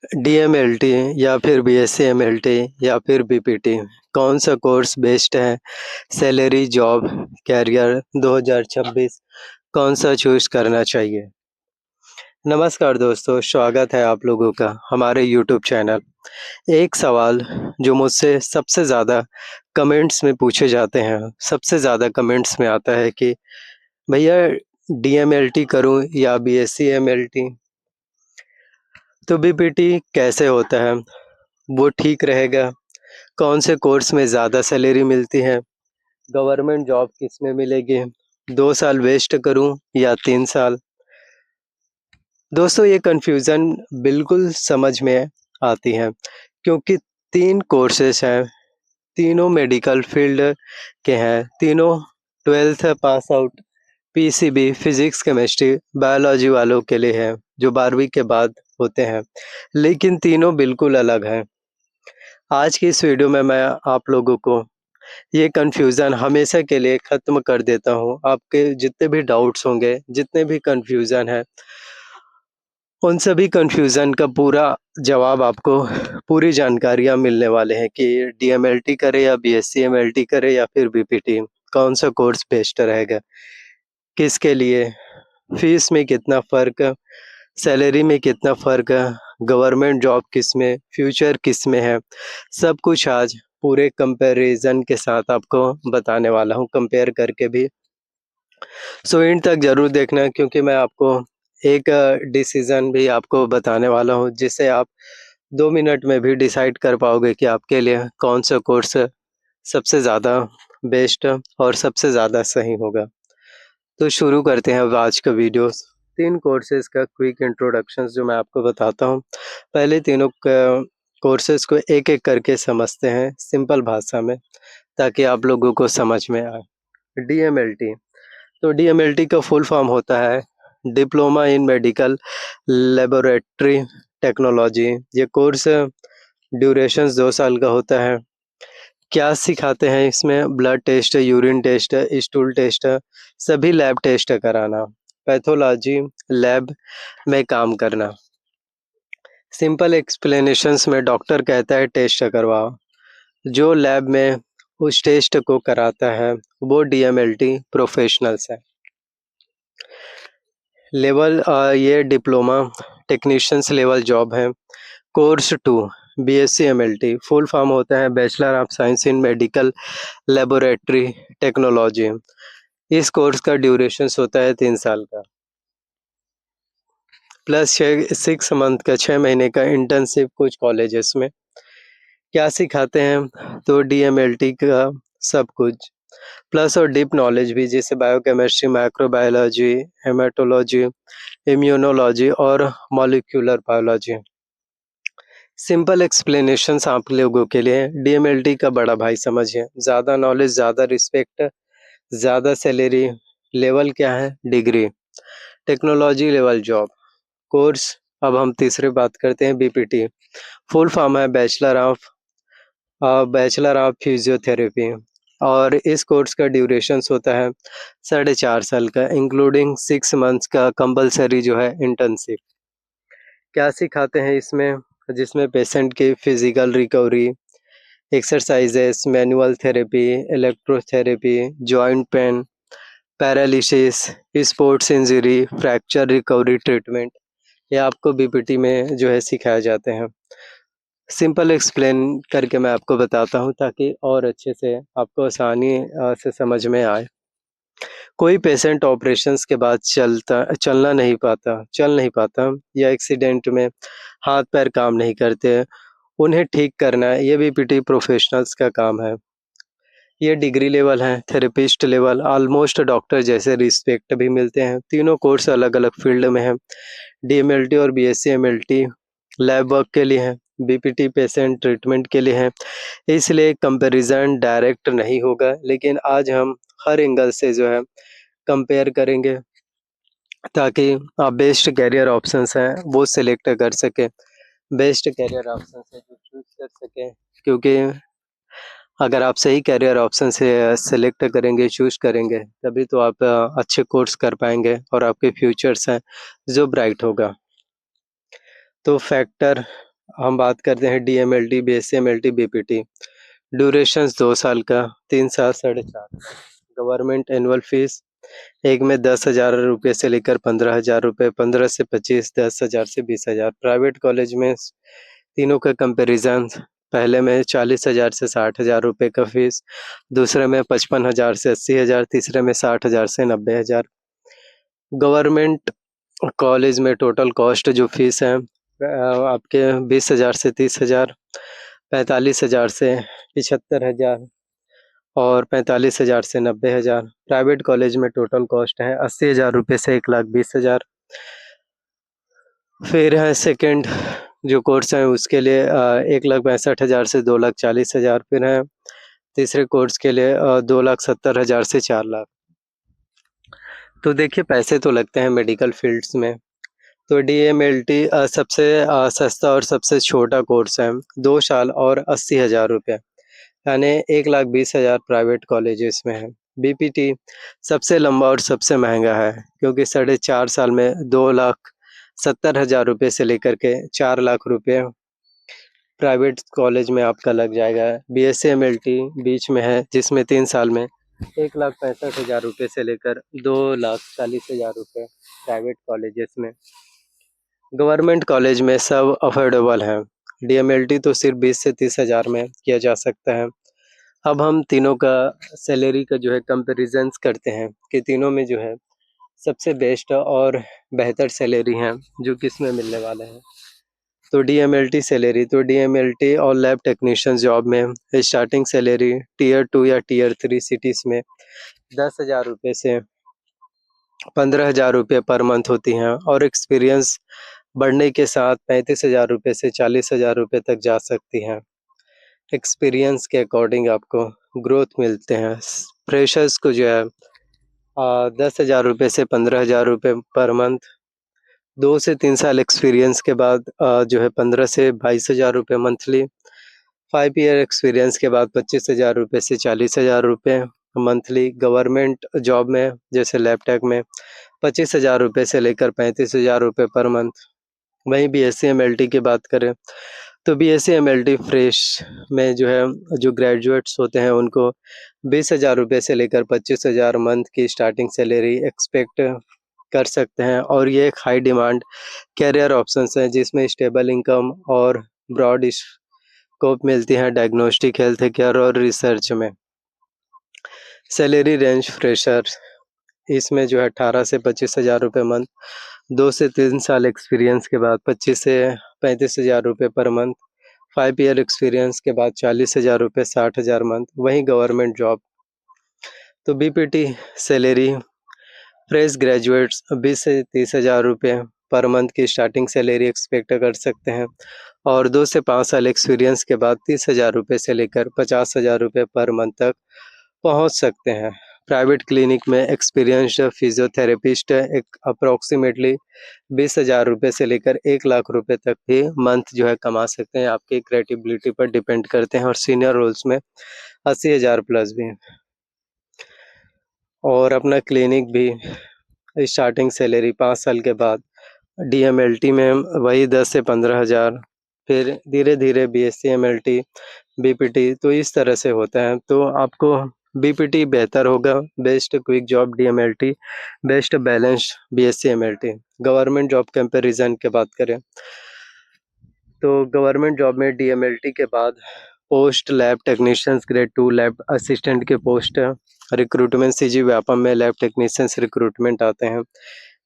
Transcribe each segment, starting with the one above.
DMLT या फिर BSc MLT या फिर बीपीटी, कौन सा कोर्स बेस्ट है? सैलरी, जॉब, कैरियर 2026 कौन सा चूज़ करना चाहिए? नमस्कार दोस्तों, स्वागत है आप लोगों का हमारे यूट्यूब चैनल। एक सवाल जो मुझसे सबसे ज़्यादा कमेंट्स में पूछे जाते हैं, सबसे ज़्यादा कमेंट्स में आता है कि भैया डीएमएलटी करूँ या बीएससी एमएलटी? तो बीपीटी कैसे होता है? वो ठीक रहेगा? कौन से कोर्स में ज़्यादा सैलरी मिलती है? गवर्नमेंट जॉब किसमें मिलेगी? 2 साल वेस्ट करूँ या 3 साल? दोस्तों, ये कन्फ्यूज़न बिल्कुल समझ में आती है क्योंकि 3 कोर्सेस हैं, तीनों मेडिकल फील्ड के हैं, तीनों 12th pass out PCB physics, chemistry, biology वालों के लिए है, जो 12वीं के बाद होते हैं, लेकिन तीनों बिल्कुल अलग हैं। आज की इस वीडियो में मैं आप लोगों को ये कन्फ्यूज़न हमेशा के लिए ख़त्म कर देता हूँ। आपके जितने भी डाउट्स होंगे, जितने भी कन्फ्यूज़न हैं, उन सभी कन्फ्यूज़न का पूरा जवाब आपको, पूरी जानकारियाँ मिलने वाले हैं कि डीएमएलटी करें या बीएससी एमएलटी करें या फिर बीपीटी, कौन-सा कोर्स बेस्ट रहेगा? किसके लिए? फ़ीस में कितना फ़र्क, सैलरी में कितना फ़र्क, गवर्नमेंट जॉब किसमें, फ्यूचर किसमें है, सब कुछ आज पूरे कंपैरिज़न के साथ आपको बताने वाला हूँ, कंपेयर करके भी। सो एंड तक ज़रूर देखना क्योंकि मैं आपको एक डिसीज़न भी आपको बताने वाला हूँ, जिससे आप 2 मिनट में भी डिसाइड कर पाओगे कि आपके लिए कौन-सा कोर्स सबसे ज़्यादा बेस्ट और सबसे ज़्यादा सही होगा। तो शुरू करते हैं अब आज का वीडियोस। 3 कोर्सेज़ का क्विक इंट्रोडक्शंस जो मैं आपको बताता हूँ। पहले तीनों क कोर्सेज़ को एक-एक करके समझते हैं सिंपल भाषा में, ताकि आप लोगों को समझ में आए। डीएमएलटी, तो डीएमएलटी का फुल फॉर्म होता है diploma in medical laboratory technology. ये कोर्स ड्यूरेशंस 2 साल का होता है। क्या सिखाते हैं इसमें? Blood test, urine test, stool test, सभी लैब टेस्ट कराना, पैथोलॉजी लैब में काम करना। सिंपल एक्सप्लेनेशंस में डॉक्टर कहता है टेस्ट करवाओ, जो लैब में उस टेस्ट को कराता है वो डीएमएलटी प्रोफेशनल्स है। लेवल ये डिप्लोमा टेक्नीशियंस लेवल जॉब है। Course 2 BSc MLT, full form होता है bachelor of science in medical laboratory technology. इस कोर्स का ड्यूरेशंस होता है 3 साल का, प्लस 6 मंथ का 6 महीने का इंटर्नशिप कुछ कॉलेजेस में। क्या सिखाते हैं? तो डीएमएलटी का सब कुछ, प्लस और डीप नॉलेज भी, जैसे बायोकेमिस्ट्री, माइक्रोबायोलॉजी, हेमेटोलॉजी, इम्यूनोलॉजी और मॉलिक्यूलर बायोलॉजी। सिंपल एक्सप्लेनेशंस आप लोगों के लिए, डीएमएलटी का बड़ा भाई समझिए, ज़्यादा नॉलेज, ज़्यादा रिस्पेक्ट, ज़्यादा सैलरी। लेवल क्या है? Degree, technology level job. Course, अब हम तीसरी बात करते हैं बीपीटी। फुल फॉर्म है बैचलर ऑफ फिजियोथेरेपी, और इस कोर्स का ड्यूरेशंस होता है 4.5 साल का, इंक्लूडिंग 6 मंथ्स का कंपल्सरी जो है इंटर्नशिप। क्या सिखाते हैं इसमें? जिसमें पेशेंट की physical recovery, exercises, manual therapy, electrotherapy, joint pain, paralysis, sports injury, fracture recovery treatment, ये आपको बीपीटी में जो है सिखाए जाते हैं। सिंपल एक्सप्लेन करके मैं आपको बताता हूँ ताकि और अच्छे से आपको आसानी से समझ में आए। कोई पेशेंट ऑपरेशंस के बाद चल नहीं पाता या एक्सीडेंट में हाथ पैर काम नहीं करते, उन्हें ठीक करना ये बीपीटी प्रोफेशनल्स का काम है। ये डिग्री लेवल है, थेरेपिस्ट लेवल, ऑलमोस्ट डॉक्टर जैसे रिस्पेक्ट भी मिलते हैं। तीनों कोर्स अलग-अलग फील्ड में हैं। डीएमएलटी और बीएससी एमएलटी लैब वर्क के लिए है, बीपीटी पेशेंट ट्रीटमेंट के लिए है। इसलिए कंपैरिजन डायरेक्ट नहीं होगा, लेकिन आज हम हर एंगल से जो है कंपेयर करेंगे ताकि आप बेस्ट करियर ऑप्शंस हैं वो सिलेक्ट कर सकें। बेस्ट करियर ऑप्शंस है जो चूज़ कर सकें, क्योंकि अगर आप सही करियर ऑप्शन से सेलेक्ट करेंगे, चूज़ करेंगे, तभी तो आप अच्छे कोर्स कर पाएँगे और आपके फ्यूचर्स हैं जो ब्राइट होगा। तो फैक्टर हम बात करते हैं डीएमएलटी, बीएससी-एमएलटी, बीपीटी। ड्यूरेशंस 2 साल का, 3 साल, 4.5। गवर्नमेंट एनुअल फीस एक में 10,000 रुपये से लेकर 15,000 रुपये, 15 से 25, 10,000 से 20,000। प्राइवेट कॉलेज में तीनों का कंपैरिजन, पहले में 40,000 से 60,000 रुपये का फीस, दूसरे में 55,000 से 80,000, तीसरे में 60,000 से 90,000। गवर्नमेंट कॉलेज में टोटल कॉस्ट जो फीस है आपके 20,000 से 30,000, 45,000 से 75,000 और 45,000 से 90,000। प्राइवेट कॉलेज में टोटल कॉस्ट है 80,000 रुपये से 1,20,000। फिर है सेकंड जो कोर्स है उसके लिए 1,65,000 से 2,40,000। फिर है तीसरे कोर्स के लिए 2,70,000 से 4 लाख। तो देखिए पैसे तो लगते हैं मेडिकल फील्ड्स में। तो डीएमएलटी सबसे सस्ता और सबसे छोटा कोर्स है, 2 साल और 80,000 रुपये, यानी 1,20,000 प्राइवेट कॉलेजेस में है। बीपीटी सबसे लंबा और सबसे महंगा है, क्योंकि 4.5 साल में 2,70,000 रुपये से लेकर के 4 लाख रुपये प्राइवेट कॉलेज में आपका लग जाएगा। बीएससी-एमएलटी बीच में है, जिसमें 3 साल में 1,65,000 रुपये से लेकर 2,40,000 रुपये प्राइवेट कॉलेजेस में। गवर्नमेंट कॉलेज में सब अफोर्डेबल है। डीएमएलटी तो सिर्फ 20 से 30,000 में किया जा सकता है। अब हम तीनों का सैलरी का जो है कंपैरिजन्स करते हैं कि तीनों में जो है सबसे बेस्ट और बेहतर सैलरी है जो किस में मिलने वाले हैं। तो डीएमएलटी सैलरी, तो डीएमएलटी और लैब टेक्नीशियन जॉब में स्टार्टिंग सैलरी टियर 2 या टियर 3 सिटीज़ में 10,000 रुपये से 15,000 रुपये पर मंथ होती हैं, और एक्सपीरियंस बढ़ने के साथ 35,000 रुपये से 40,000 रुपये तक जा सकती हैं। एक्सपीरियंस के अकॉर्डिंग आपको ग्रोथ मिलते हैं। फ्रेशर्स को जो है 10,000 रुपये से 15,000 रुपये पर मंथ, 2 से 3 साल एक्सपीरियंस के बाद जो है 15 से 22,000 रुपये मंथली, 5 ईयर एक्सपीरियंस के बाद 25,000 रुपये से 40,000 रुपये मंथली। गवर्नमेंट जॉब में जैसे लैबटेक में 25,000 रुपये से लेकर 35,000 रुपये पर मंथ। वहीं बीएससी-एमएलटी की बात करें तो बीएससी-एमएलटी फ्रेश में जो है जो ग्रेजुएट्स होते हैं उनको 20,000 रुपये से लेकर 25,000 मंथ की स्टार्टिंग सैलरी एक्सपेक्ट कर सकते हैं, और ये एक हाई डिमांड कैरियर ऑप्शंस हैं जिसमें स्टेबल इनकम और ब्रॉड स्कोप मिलती है डायग्नोस्टिक, हेल्थ केयर और रिसर्च में। सैलरी रेंज फ्रेशर इसमें जो है 18 से 25,000 रुपये मंथ, 2 से 3 साल एक्सपीरियंस के बाद 25 से 35,000 रुपये पर मंथ, 5 ईयर एक्सपीरियंस के बाद 40,000 रुपये, 60,000 मंथ। वहीं गवर्नमेंट जॉब तो बीपीटी सैलरी फ्रेश ग्रेजुएट्स 20 से 30,000 रुपये पर मंथ की स्टार्टिंग सैलरी एक्सपेक्ट कर सकते हैं, और 2 से 5 साल एक्सपीरियंस के बाद 30,000 रुपये से लेकर 50,000 रुपये पर मंथ तक पहुंच सकते हैं। प्राइवेट क्लिनिक में एक्सपीरियंस्ड फिजियोथेरेपिस्ट एक अप्रॉक्सीमेटली 20,000 रुपये से लेकर 1,00,000 रुपये तक भी मंथ जो है कमा सकते हैं। आपकी क्रिएटिबिलिटी पर डिपेंड करते हैं, और सीनियर रोल्स में 80,000 प्लस भी। और अपना क्लिनिक भी स्टार्टिंग सैलरी 5 साल के बाद डीएमएलटी में वही 10 से 15,000, फिर धीरे-धीरे बीएससी-एमएलटी, बीपीटी, तो इस तरह से होता है। तो आपको बीपीटी बेहतर होगा, best quick job DMLT, best balance BSc-MLT. Government job comparison की बात करें तो गवर्नमेंट जॉब में डीएमएलटी के बाद post lab technicians grade 2 lab assistant के पोस्ट रिक्रूटमेंट सीजी व्यापम में लैब टेक्नीशियंस रिक्रूटमेंट आते हैं।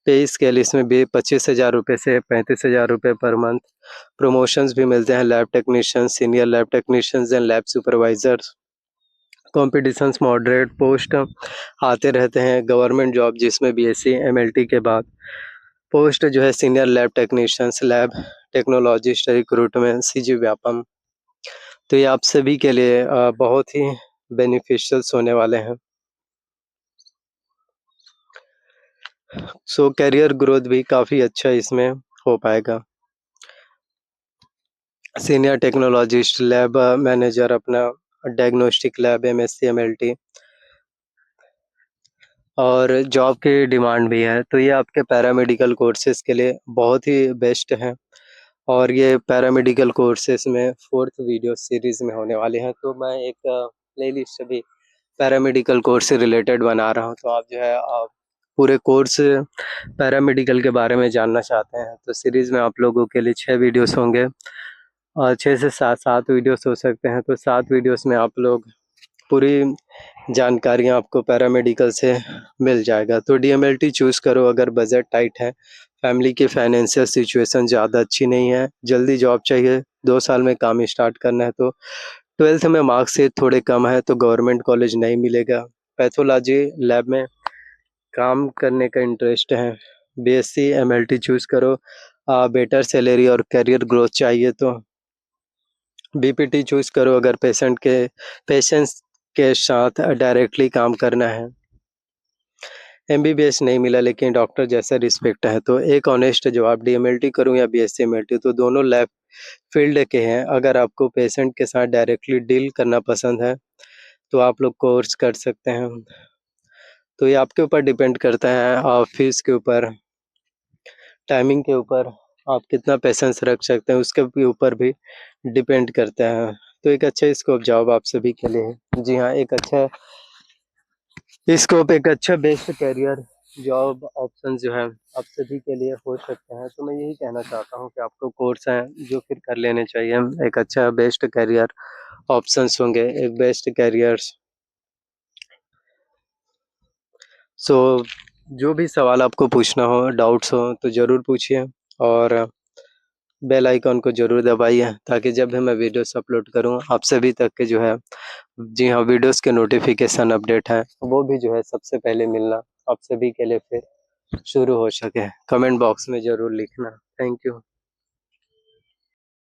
पे स्केल इसमें भी 25,000 रुपये से 35,000 रुपये पर मंथ। प्रमोशंस भी मिलते हैं lab technician, senior lab technicians and lab supervisors. Competitions moderate post आते रहते हैं। गवर्नमेंट जॉब जिसमें बीएससी-एमएलटी के बाद पोस्ट जो है senior lab technicians, lab technologist recruitment CG Vyapam. तो ये आप सभी के लिए बहुत ही बेनिफिशियल्स होने वाले हैं। सो करियर ग्रोथ भी काफ़ी अच्छा इसमें हो पाएगा। सीनियर टेक्नोलॉजिस्ट, लैब मैनेजर, अपना डायग्नोस्टिक लैब, एमएससी-एमएलटी, और जॉब की डिमांड भी है। तो ये आपके पैरामेडिकल कोर्सेज़ के लिए बहुत ही बेस्ट है। और ये पैरामेडिकल कोर्सेज में 4th वीडियो सीरीज़ में होने वाले हैं। तो मैं एक प्लेलिस्ट अभी पैरामेडिकल कोर्स से रिलेटेड बना रहा हूँ। तो आप जो है पूरे कोर्स पैरामेडिकल के बारे में जानना चाहते हैं तो सीरीज़ में आप लोगों के लिए 6 वीडियोस होंगे और 6 से 7 वीडियोस हो सकते हैं। तो 7 वीडियोस में आप लोग पूरी जानकारियाँ आपको पैरामेडिकल से मिल जाएगा। तो डीएमएलटी चूज़ करो अगर बजट टाइट है, फैमिली की फाइनेंशियल सिचुएशन ज़्यादा अच्छी नहीं है, जल्दी जॉब चाहिए, 2 साल में काम स्टार्ट करना है, तो 12th में मार्क्स से थोड़े कम है तो गवर्नमेंट कॉलेज नहीं मिलेगा। पैथोलॉजी लैब में काम करने का इंटरेस्ट है, बीएससी एमएलटी चूज़ करो। बेटर सैलरी और करियर ग्रोथ चाहिए तो बीपीटी चूज़ करो अगर पेशेंस के साथ डायरेक्टली काम करना है। एमबीबीएस नहीं मिला लेकिन डॉक्टर जैसा रिस्पेक्ट है। तो एक ऑनेस्ट जवाब, डीएमएलटी करूं या बीएससी एमएलटी, तो दोनों लैब फील्ड के हैं। अगर आपको पेशेंट के साथ डायरेक्टली डील करना पसंद है तो आप लोग कोर्स कर सकते हैं। तो ये आपके ऊपर डिपेंड करता है, फीस के ऊपर, टाइमिंग के ऊपर, आप कितना पेशेंस रख सकते हैं उसके भी ऊपर भी डिपेंड करता है। तो एक अच्छा स्कोप जॉब आप सभी के लिए है। जी हाँ, एक अच्छा स्कोप, एक अच्छा बेस्ट करियर जॉब ऑप्शन जो है आप सभी के लिए हो सकते हैं। तो मैं यही कहना चाहता हूँ कि आपको कोर्स हैं जो फिर कर लेने चाहिए। एक अच्छा बेस्ट करियर ऑप्शंस होंगे, एक बेस्ट करियर्स। सो जो भी सवाल आपको पूछना हो, डाउट्स हो तो ज़रूर पूछिए और बेल आइकॉन को ज़रूर दबाइए ताकि जब भी मैं वीडियोस अपलोड करूं आप सभी तक के जो है, जी हाँ, वीडियोस के नोटिफिकेशन अपडेट है वो भी जो है सबसे पहले मिलना आप सभी के लिए फिर शुरू हो सके। कमेंट बॉक्स में ज़रूर लिखना। Thank you.